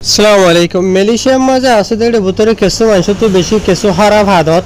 আসসালামু আলাইকুম। মালয়েশিয়ার মাঝে আছে দেখে ভিতরে কিছু মানুষ তো বেশি কিছু খারাপ হাদত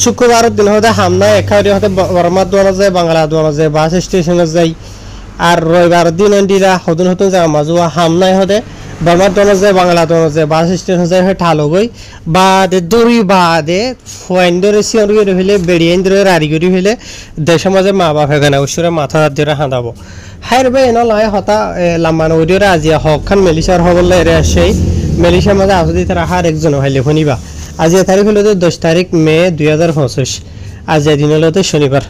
শুক্রবারের দিন হতে হামনা একারি হতে বর্মা দোয়ানো যায় বাংলা দোয়ানো যায় বাস স্টেশনে যাই আর রবিবার দিন এন্ডিরা হদুন হতুন যায় মাজুয়া হামনায় হতে বর্মা দোয়ানো যায় বাংলা দোয়ানো যায় বাস স্টেশন যায় হয়ে ঠালো গই বাদে দড়ি বাদে ফুয়াইন্দরে সিয়র হইলে বেড়িয়েন্দ্রে রারিগরি হইলে দেশের মাঝে মা বাপ হেগানা উসুরে মাথা হাত দিয়ে হাঁদাবো হাইর বে এনে লয় হতা লাম্বানো ওইডিওরে আজিয়া হক খান মেলিশার হবলে এরে সেই মেলিশার মাঝে আসদি তারা হার একজন হাইলে শুনিবা আজিয়া তারিখ হলো 10 তারিখ মে 2025 আজিয়া দিন হলো শনিবার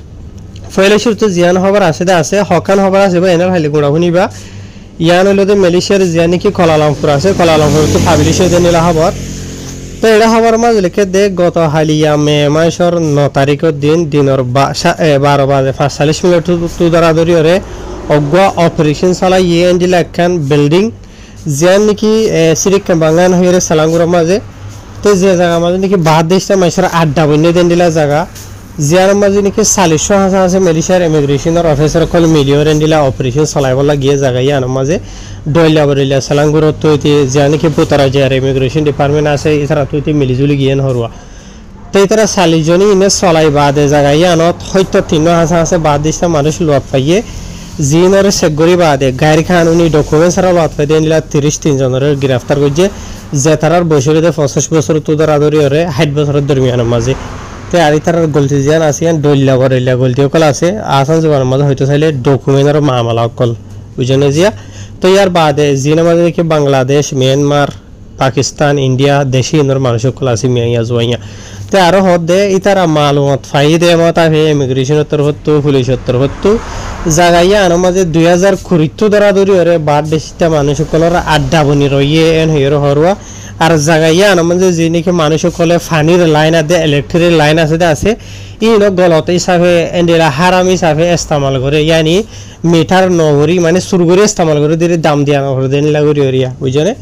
ফয়লে শুরুতে জিয়ান হবার আছে হকান হবার আছে বা এনার হাইলে গুণা শুনিবা ইয়ান হলো মেলিশিয়ার জিয়ানি কি কলালামপুর আছে কলালামপুর তো ফাবিলিশ হয়ে নিলা হবার তো এটা হবার মাঝে লিখে দে গত হালিয়া মে মাসের 9 তারিখের দিনের 12 বাজে 45 মিনিট তু দ্বারা ধরিয়ে অজ্ঞ অপারেশন চালাই ইয়ে এন্ডিলা একখান বিল্ডিং জিয়ান নাকি সিরিক বাঙান হয়ে সালাঙ্গুরের মাঝে তো যে জায়গা মাঝে নাকি বাদ দেশটা মানুষের আড্ডা বন্য দেন্ডিলা জায়গা জিয়ার মাঝে নাকি 40 হাজার আছে মেলিশিয়ার ইমিগ্রেশনের অফিসার কল মিলিয়র এন্ডিলা অপারেশন চালাইবলা গিয়ে জায়গা ইয়ান মাঝে ডয়লা বরিলা সালাঙ্গুরত তো জিয়া নাকি পুতারা জিয়ার ইমিগ্রেশন ডিপার্টমেন্ট আছে এছাড়া তো মিলিজুলি গিয়ে হরুয়া তো এটারা 40 জনই ইনে চলাই বাদে জায়গা ইয়ানত হয়তো 3 হাজার আছে বাদ দেশটা মানুষ লোয়াত পাইয়ে জিনর সেগরি বাদে গাড়ি কানুনি ডকুমেন্টস আর লত পাই দেনিলা 33 জনের গ্রেফতার করছে যে তারার বয়সের 25 বছর তুদার আদরি হরে 60 বছরের দরমিয়ানের মাঝে তে আরি তারার গলতি জিয়ান আসিয়ান ডইল্লা বরেলা গলতি কল আছে আসান জবানের মাঝে হয়তো চাইলে ডকুমেন্টের মামলা কল বুঝনে জিয়া তো ইয়ার বাদে জিনের মাঝে কি বাংলাদেশ মিয়ানমার পাকিস্তান ইন্ডিয়া দেশি ইনর মানুষ কল আছে মিয়া জোয়াইয়া তে আরো হদে ইতারা মালুমাত ফাইদে মত আহে ইমিগ্রেশন তরফতো পুলিশের তরফতো জাগাইয়া আনো মাঝে 2020 ধরা ধরি ওরে বাদ দেশটা মানুষ সকলের আড্ডা বনি রইয়ে এন হইর হরুয়া আর জাগাইয়া আনো মাঝে যে নাকি মানুষ সকলে ফানির লাইন আছে ইলেকট্রিক লাইন আছে ইন গলত হিসাবে এন্ডেরা হারামি হিসাবে ইস্তেমাল করে ইয়ানি মিটার নগরী মানে সুরগরি ইস্তেমাল করে দিয়ে দাম দিয়া নগর দেন লাগরি ওরিয়া বুঝনে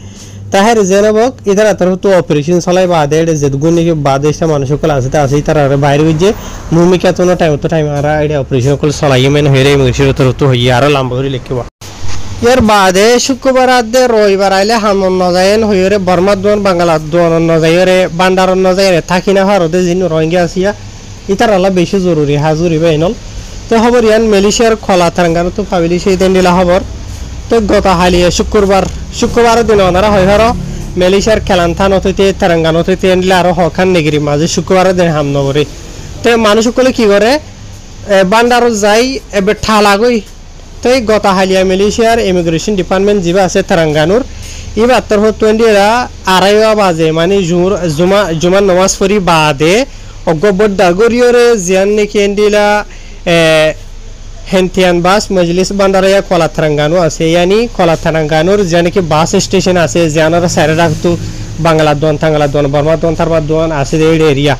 তাহের জেনবক ইদার তরফ তো অপারেশন চলাই বাদে যেগুন নাকি বাদ দেশটা মানুষ সকল আছে তারা বাইরে যে ভূমিকা তো টাইম আর এটা অপারেশন সকল চলাই মেন হয়ে ইমিগ্রেশন তরফ তো হইয়া আরো লম্বা করে লিখবা এর বাদে শুক্রবার আদে রবিবার আইলে হামন নজায়ন হইরে বর্মা দোন বাংলা দোন নজায়রে বান্ডার নজায়রে থাকি না ভারতে যিনি রোহিঙ্গা আসিয়া ইতার আল্লাহ বেশি জরুরি হাজুরি বাইনল তো খবর ইয়ান মেলিশিয়ার খোলা থাঙ্গানো তো ভাবিলি সেই দিন দিলা খবর তো গত হালিয়ে শুক্রবার দিন ওনারা হয় ধরো মেলিশিয়ার খেলান্থান হতে তেলেঙ্গান হতে এনলে আরো হকান নেগিরি মাঝে শুক্রবারের দিন হাম নগরে তো মানুষ সকলে কি করে বান্ডারও যাই এবার ঠালাগই তো এই গত হালিয়া মেলিশিয়ার ইমিগ্রেশন ডিপার্টমেন্ট যা আছে তেলেঙ্গানোর এবার তোর হতুরা 2:30 বাজে মানে জুমার নমাজ পড়ি বাদে অজ্ঞবড্ডা গরিয়রে জিয়ান নাকি এন্ডিলা হেনথিয়ান বাস মজলিস বান্দারায়া কলা তেলেঙ্গানো আছে ইয়ানি কলা তেলেঙ্গানোর যে নাকি বাস স্টেশন আছে জিয়ানারা সাইডে রাখতো বাংলা দোন বর্মা দোন তারপর দোন আছে এই এরিয়া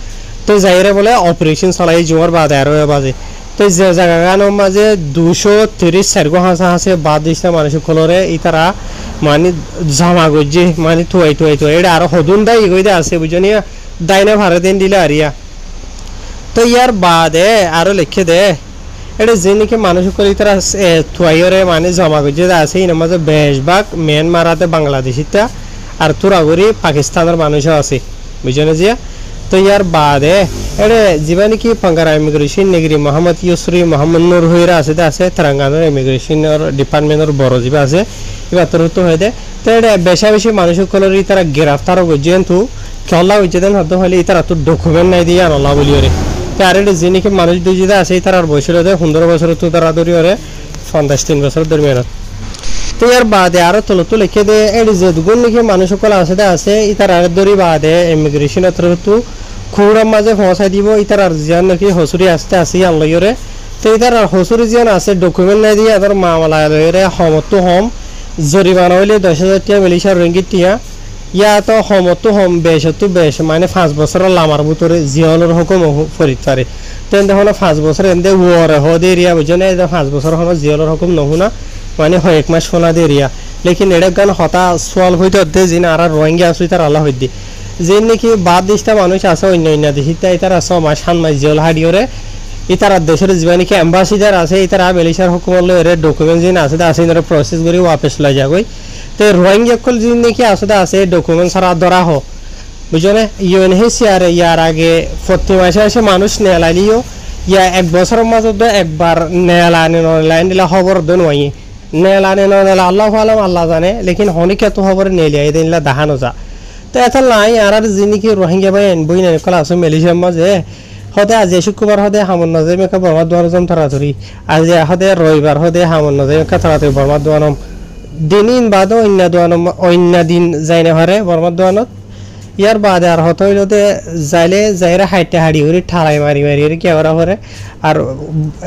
তো যাইরে বলে অপারেশন চলাই জোয়ার বাদে 2:30 বাজে তো যে জায়গার মাঝে 234 হাসা আছে বাদ দিচ্ছে মানুষ খোলরে ইতারা মানে জামা গজ্জে মানে থুয়াই এটা আরো হদুন দাই এগোই আছে বুঝনি দাইনে ভাড়া দিন দিলে আরিয়া তো ইয়ার বাদে আরো লিখে দে এটা যে নাকি মানুষ সকল ইতারা থুয়াইরে মানে জমা গজ্জে আছে এর মাঝে বেশভাগ মিয়ানমারাতে বাংলাদেশিটা আর তুরাগুড়ি পাকিস্তানের মানুষও আছে বুঝনে জিয়া তো ইয়ার বাদে এটা যা নাকি পাঙ্গারা ইমিগ্রেশন নেগরি মোহাম্মদ ইউসরি মোহাম্মদ নূর হইরা আছে তেলেঙ্গানার ইমিগ্রেশনের ডিপার্টমেন্টের বড় যা আছে এবার তোর তো হয়ে দে তো এটা বেশি মানুষ সকলের তারা গ্রেফতারও করছে কিন্তু খেলা হয়েছে দেন হয়তো হলে তারা তো ডকুমেন্ট নাই দিয়ে আনলা বলি ওরে তো আর এটা যে নাকি মানুষ দুই যেটা আছে তার বয়স 15 বছর তো তারা ধরি ওরে 53 বছর দরমিয়ান তো ইয়ার বাদে আরো তো লিখে দে এটি যেগুন নাকি মানুষ সকল আছে ইতার আর দরি বাদে ইমিগ্রেশনের তরফ খুঁড়ার মাঝে পৌঁছাই দিব ইতার আর জিয়ান নাকি হসুরি আসতে আনলইরে তো ইতার আর হসুরি জিয়ান আছে ডকুমেন্ট নাই দিয়ে আদার মামলা লইরে হমতো হম জরিমানা হইলে 10,000 টাকা মেলিশিয়ার রিঙ্গিত টিয়া ইয়া তো হমতো হম বেশ মানে 5 বছরের লামার ভিতরে জিয়নের হুকুম ফরিদ পারে তো দেখুন 5 বছর এনে ওরে হদে এরিয়া বুঝনে 5 বছর হলো জিয়নের হুকুম নহুনা মানে 1 মাস সোনা দে এরিয়া লেকিন এটা গান হতা সোয়াল হইতে দে জিন আর রোহিঙ্গা আসুই তার আল্লাহ হইদি যে নাকি বাদ দেশটা মানুষ আছে অন্য দেশিতা ইতারা 6 মাস 7 মাস জেল হাডিওরে ইতারা দেশের যে নাকি অ্যাম্বাসিডার আছে ইতারা মেলিশিয়ার হুকুম লইরে ডকুমেন্ট জিন আছে ইনরে প্রসেস করি ওয়াপস লই যাগই তো রোহিঙ্গা কল যে নাকি আসলে আছে ডকুমেন্ট ছাড়া ধরা হোক বুঝলে UNHCR ইয়ার আগে প্রতি মাসে এসে মানুষ নেলালিও ইয়া এক বছরের মাঝে একবার নেলানি নলাইন দিলা খবর দেন ওই নেলানি নলা আল্লাহ আলম আল্লাহ জানে লেকিন হনিকে তো খবর নেলিয়া এই দিনলা দেখানো যা তো এত নাই আর যিনিকি রোহিঙ্গা ভাই বই না কল আছে মালয়েশিয়ার মাঝে হতে আজি শুক্রবার হতে হামন নজে মেকা বর্মা দুয়ার জম তাড়াতাড়ি আজি হতে রবিবার হতে হামন নজে মেকা তাড়াতাড়ি বর্মা দুয়ানম দিন বাদ অন্য দিন যাই না হরে বর্মা দুয়ানত ইয়ার বাদে আর হতে হইলতে যাইলে যাইরা হাইটে হাড়ি হরি ঠাড়াই মারি মারি কি ওরা হরে আর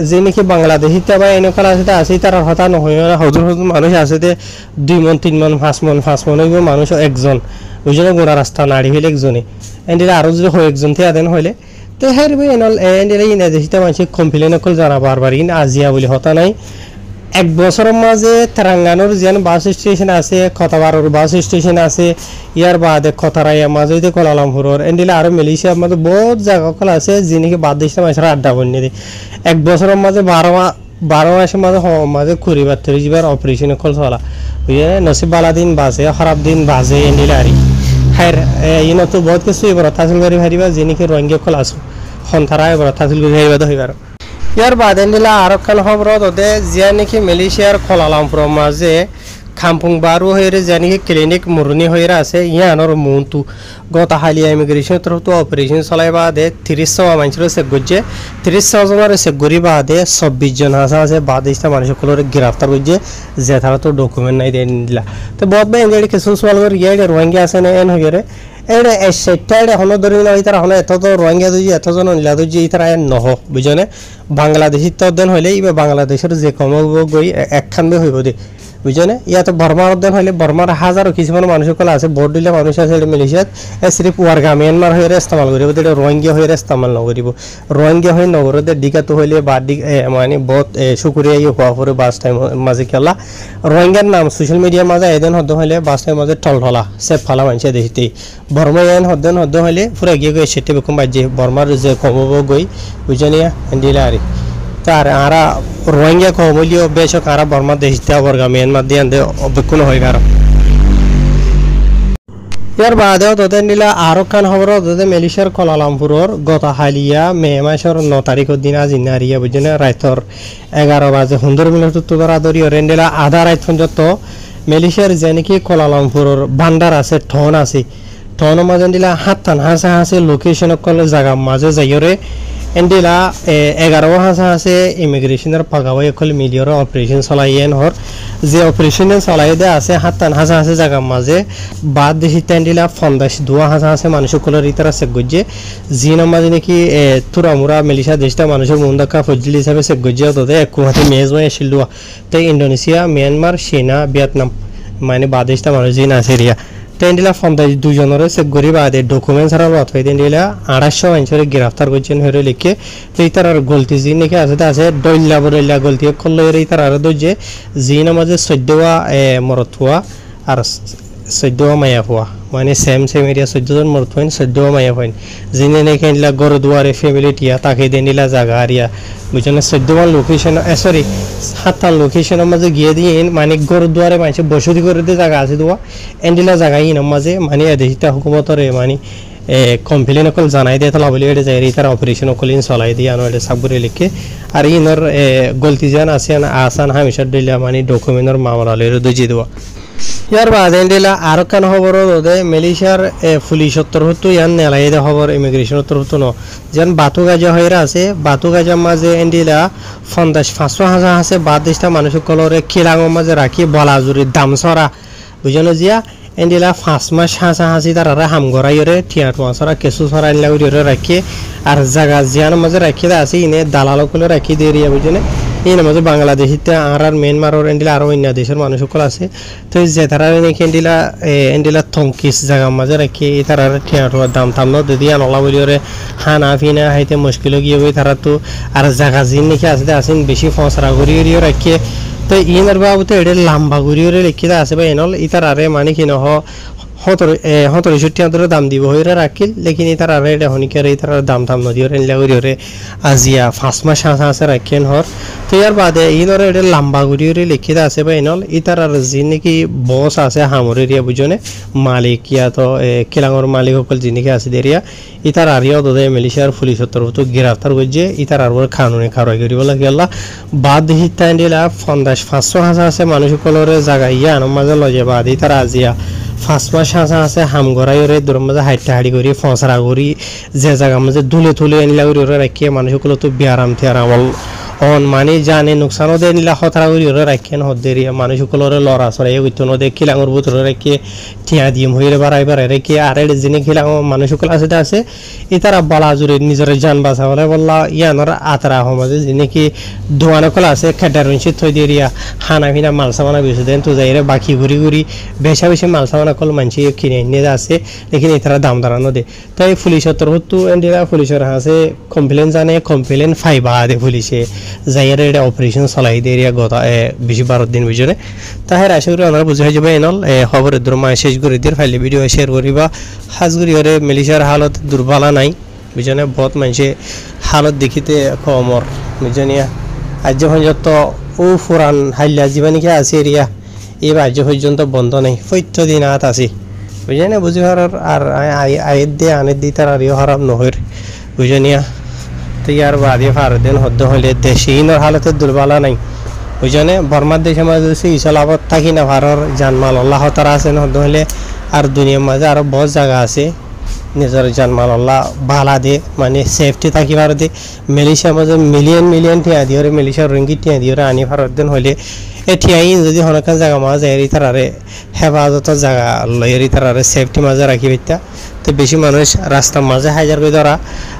যে নাকি বাংলাদেশি বা এনেকল আছে আছে তার হতা নহয় হজুর হজুর মানুষ আছে 2 মন 3 মন 5 মন হইব মানুষ একজন বুঝলে গোড়া রাস্তা নাড়ি হইলে একজনে এন্ডিলে আরো যদি হয় একজন থেকে আদেন হইলে তো হেরবে এনল এন্ডিলে ইনা দেশিতে মানুষ কমপ্লেন কল জানা বারবার ইন আজিয়া বলে হতা নাই এক বছরের মাঝে তেলেঙ্গানার যেন বাস স্টেশন আছে খতাবারর বাস স্টেশন আছে ইয়ার বাদে খতারাইয়া মাঝে কোলালামপুরের এন্ডিলে আরো মালয়েশিয়ার মাঝে বহুত জায়গা কল আছে যিনি বাদ দেশে মানুষের আড্ডা বন্যে দেয় এক বছরের মাঝে 12 মাসের মাঝে মাঝে 20-32 বার অপারেশন কল চলা বুঝলে নসিব বালা দিন বাজে খারাপ দিন বাজে এন্ডিলে আরি খাইর ইনো তো বহুত কিছু এবার তাসিল করি ভারিবা যিনি রোহিঙ্গা কল আছো সন্থারা এবার তাসিল করি ভারিবা তো হইবার ইয়ার বাদে নিলা আর খান খবরত ওদে জিয়া নাকি মালয়েশিয়ার কোলালামপুর মাঝে খামপুং বারু হয়ে যে নাকি ক্লিনিক মুরনি হয়ে আছে ইয়ানোর মন্তু গত হালিয়া ইমিগ্রেশন তরফ তো অপারেশন চলাই বাদে 30 মানুষের সে গজ্জে 30 জনের সে গরি বাদে 26 জন আছে বাদে মানুষগুলোর গ্রেফতার করছে যে তারা তো ডকুমেন্ট নাই দেন দিলা তো বহুত ভাই এন্ড কিছু সওয়াল করে ইয়ার রোহিঙ্গা আছে না এন হইরে এড়ে সেটাইড়ে হলো ধরে না ইতারা হলো এত তো রোহিঙ্গা দুজি এত জন নিলা দুজি ইতারা নহ বুঝনে বাংলাদেশি তো দেন হইলে ইবে বাংলাদেশের যে কম গই একখান বে হইব দে বুঝনে ইয়া তো বর্মার দেন হইলে বর্মার হাজারো কিছু মানুষ কল আছে ভোট দিলে মানুষ আছে মালয়েশিয়াত সিরিফ ওয়ারগা মিয়ানমার হয়ে ইস্তেমাল করিব দে রোহিঙ্গা হয়ে ইস্তেমাল নকরিব রোহিঙ্গা হয়ে নগরতে দিকা তো হইলে বাদি মানে বহুত শুকরিয়া ই হওয়া পরে বাস টাইম মাঝে খেলা রোহিঙ্গার নাম সোশ্যাল মিডিয়ার মাঝে এদিন হদ হইলে বাস টাইম মাঝে টলটলা সেফ ফালা মানুষে দেখিতে বর্মা এন হদ হইলে পুরা গিয়ে গিয়ে সেটে বেকম বাজে বর্মার যে কমব গই বুঝনিয়া এন্ডিলা আরি তার আরা রোহিঙ্গা কমলিও বেশক আরা বর্মা দেশিতে বর্গা মিয়ানমার দিয়ে দে অবেকুন হই গার ইয়ার বাদেও তোদের নিলা আরো খান খবর তোদের মালয়েশিয়ার কোলালামপুরের গত হালিয়া মে মাসের 9 তারিখের দিন আজ ইনারিয়া বুঝনে রাইতর 11 বাজে 15 মিনিট তোরা দরি রেন্ডেলা আধা রাত পর্যন্ত মালয়েশিয়ার যে নাকি কোলালামপুরের ভান্ডার আছে ঠন আছে ঠন মাঝে দিলা হাতান হাসা হাসে লোকেশন কল জায়গা মাঝে যাইরে এন্ডিলা 11 হাসা আছে ইমিগ্রেশনের পাগাওয়াই কল মিলিয়র অপারেশন চলাইয়েন হর যে অপারেশন চলাই দে আছে হাতান হাসা আছে জায়গা মাঝে বাদ দেশি এন্ডিলা 52 হাসা আছে মানুষ কলর ইতারা সে গজ্জে জিন মাঝে নাকি তুরামুরা মালয়েশিয়া দেশটা মানুষের মুন্দাকা ফজলি হিসাবে সে গজ্জে তোদের কুমাতে মেজময় আসিল তাই ইন্দোনেশিয়া মিয়ানমার চীনা ভিয়েতনাম মানে বাদেশটা মানুষ জিন আছে এরিয়া তেন্ডিলা 52 জনের সে গরিব আদে ডকুমেন্ট ছাড়া বাদ হয়ে তেন্ডিলা 250 মানুষের গ্রেফতার করছেন হয়ে লিখে তো ইতার আর গলতি জি নাকি আছে দইল্লা বড়ইল্লা গলতি করলে ইতার আর দইজে জিন মাঝে 14 মরত হওয়া আর 14 মায়া হওয়া মানে সেম এরিয়া 14 জন মরত হইন 14 মায়া হইন জিনে নাকি ইলা গর দুয়ারে ফ্যামিলি টিয়া তাকে দেনিলা জায়গা আরিয়া বুঝনে 14 লোকেশন সরি 7 লোকেশনের মাঝে গিয়ে দিন মানে গর দুয়ারে মানুষ বসতি করে দিয়ে জায়গা আছে দোয়া এন্ডিলা জায়গা ইন মাঝে মানে দেশটা হুকুমতরে মানে কমপ্লেন কল জানাই দিয়ে তালা বলি এটা যাই তার অপারেশন কলিন চলাই দিয়ে আনো এটা সাবুরে লিখে আর ইনর গলতি জান আছে আসান হামেশা দিলা মানে ডকুমেন্টর মামলা লইরে দুজি দেওয়া ইয়ার বাদে এন্ডিলা আর কান খবর দে মালয়েশিয়ার পুলিশ তরফতো ইয়ান নেলাই দে খবর ইমিগ্রেশন তরফতো ন যেন বাতু গাজা হইরা আছে বাতু গাজা মাঝে এন্ডিলা 500 হাজার আছে বাদ দেশটা মানুষ কলরে খিলাঙর মাঝে রাখি বলাজুরি দাম সরা বুঝলো জিয়া এন্ডিলা 5 মাস হাসা হাসি তারা হাম গড়াইরে থিয়াট মাছরা কেসু সরাই লাউরে রাখি আর জায়গা জিয়ান মাঝে রাখি আছে ইনে দালাল কলে রাখি দিয়ে রিয়া বুঝনে ইন মাঝে বাংলাদেশিতে আর মিয়ানমারের এন্ডিলা আর অন্য দেশের মানুষ সকল আছে তো যে তারা নাকি এন্ডিলা থংকিস জায়গা মাঝে রাখি তারা থিয়াট দাম থাম নদী আনলা বলিরে হানা ফিনা হাইতে মুশকিল গিয়ে বই তারা তো আর জায়গা জিন নাকি আছে আসেন বেশি ফসরা করিয়ে রাখি তো ইনার বাবুতে এটা লম্বা ঘুরিয়ে লিখিত আছে বা এনল ইতার আরে মানে কি নহ সত্তর ধরে দাম দিব হইরে রাখিল লেকিন তার আর এটা হনিকার তার দাম দাম নদী হরে নিলা করি হরে আজিয়া 5 মাস আছে রাখেন হর তো ইয়ার বাদে ইনরে এটা লম্বা করি হরে লিখিত আছে বা ইনল ইতার আর যি নাকি বস আছে হামরে এরিয়া বুঝনে মালিক ইয়া তো কিলাঙর মালিক সকল যি নাকি আছে এরিয়া ইতার আরিয়া দদে মালয়েশিয়ার পুলিশ তরফ তো গ্রেফতার করছে ইতার আর কানুনি কারবাই করিব লাগে আল্লাহ বাদ হিতান দিলা 500 আছে মানুষ সকলরে জায়গা ইয়া আনম মাঝে লজে বাদ ইতার আজিয়া 5 মাস আছে হাম গড়াই ওরে দূর মাঝে হাইটা হাড়ি করি ফসরা করি যে জায়গা মাঝে দুলে তুলে আনিলা করি ওরা রাখিয়ে মানুষ সকল তো বিয়ারাম থিয়ারাম অন মানে জানে নোকসানও দেয় নিলা খতরা করি ওরা রাখিয়েন হদ্দেরি মানুষ সকলরে লড়া চড়াই হইতো নদে খিলাঙর ভিতরে রাখিয়ে ঠিয়া দিম হইরে বাড়াই রেখে আর যিনি খিলাঙ মানুষ সকল আছে ই তারা বলা জুড়ে নিজের জান বাঁচাবলে বললা ইয়ানোর আতরা সমাজে যিনি কি দোয়ান সকল আছে খেটার রঞ্চিত থৈ দিয়ে রিয়া হানা ফিনা মাল সামানা বেশি দেন তো যাইরে বাকি ঘুরি বেশি মাল সামানা কল মানসি কিনে নিয়ে আছে লেকিন এই তারা দাম দাঁড়ানো দে তাই পুলিশের তরফ তো এন্ডিরা পুলিশের হাসে কমপ্লেন জানে কমপ্লেন ফাইবা দে পুলিশে যাইরে এটা অপারেশন চলাই দিয়ে রিয়া গত 20-12 দিন বুঝনে তাহের আশা করি ওনারা বুঝে যাবে এনল খবরের দ্রমা শেষ করে দিয়ে ফাইলে ভিডিও শেয়ার করিবা হাজগুড়ি হরে মালয়েশিয়ার হালত দুর্বলা নাই বুঝনে বহুত মানুষে হালত দেখিতে কমর বুঝনিয়া আজ পর্যন্ত ও ফুরান হাইলা জীবানিকে আছে এরিয়া এই আজ পর্যন্ত বন্ধ নাই প্রত্যেকদিন আত আছে বুঝনে বুঝি হারার আর আয়ের দিয়ে আনের দিয়ে তার আরিও হারাম নহর বুঝনিয়া তো ইয়ার বাদে ফারদিন হদ্দ হইলে দেশিনর হালতে দুর্বলা নাই বুঝনে বর্মার দেশের মাঝে ইসলামত থাকি না ভারর জানমাল আল্লাহ তারা আছেন হদ্দ হইলে আর দুনিয়ার মাঝে আরো বহুত জায়গা আছে নিজের জানমাল আল্লাহ বালা দে মানে সেফটি থাকি ভারতে মালয়েশিয়ার মাঝে মিলিয়ন টিয়া দিয়ে মালয়েশিয়ার রিঙ্গি টিয়া দিয়ে আনি ফারদিন হইলে এ টিয়াই যদি হনকান জায়গা মাঝে এরি তারারে হেফাজতের জায়গা লইরি তারারে সেফটি মাঝে রাখি পেতা তো বেশি মানুষ রাস্তার মাঝে হাজার করে ধরা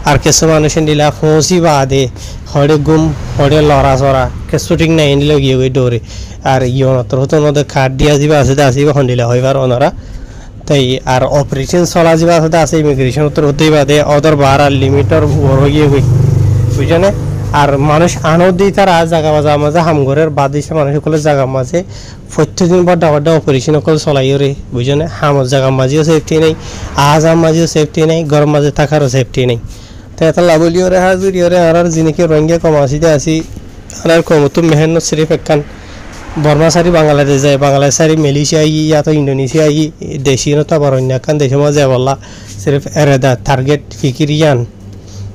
আর কিছু মানুষের দিলা ফসি বাদে হড়ে গুম হড়ে লড়া চড়া কিছু ঠিক নাই নিলে গিয়ে গিয়ে দৌড়ে আর ইয়নতর হতো নদে কাঠ দিয়া যাবা আছে আসিবা হন্ডিলা হইবার ওনারা তাই আর অপারেশন চলা যাবা আছে ইমিগ্রেশন উত্তর হতেই বাদে অদর বার আর লিমিটর বড় গিয়ে গই বুঝনে আর মানুষ আনন্দ দিয়ে তারা জায়গা মাঝে হামঘরের বাদ দিছে মানুষ সকলের জায়গা মাঝে প্রত্যেকদিন বড় অপারেশন সকল চলাই রে বুঝনে হামর জায়গা মাঝেও সেফটি নেই আজাম মাঝেও সেফটি নেই গরম মাঝে থাকারও সেফটি নেই তো এত লাভলিও রে হাজুরিও রে আর যিনিকে রঙিয়া কমাসিতে আসি আর কমতো মেহেন্ন শরীফ একখান বর্মা সারি বাংলাদেশ যায় বাংলাদেশ সারি মালয়েশিয়া ইয়া তো ইন্দোনেশিয়া দেশি নতা বড় অন্যাকান দেশের মাঝে বললা সিরিফ এরেদা টার্গেট ফিকিরিয়ান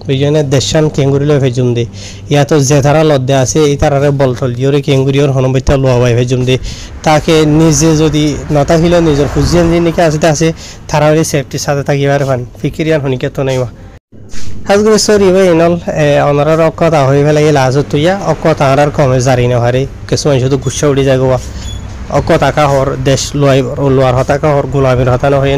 বুঝনে দেশান কেঙ্গুরি লয় ফেজুম দে ইয়া তো যে তারা লদ্দে আছে এই তারারে বলটল ইয়রে কেঙ্গুরিয়র হনবৈতা লোয়া বাই ফেজুম দে তাকে নিজে যদি নতাখিল নিজের খুঁজিয়ান যিনিকে আছে তারা সেফটির সাথে থাকিবার ফান ফিকিরিয়ান হনিকে তো নাই হাজগুড়ি সরি ভাই এনল অনারার অকতা হয়ে ফেলাই লাজত তুইয়া অকতা আর কমে জারি না হারে কিছু মানুষ তো গুসা উড়ি যায় গোয়া অকতা কাহর দেশ লোয়ার হতা কাহর গোলামের হতা না হয়ে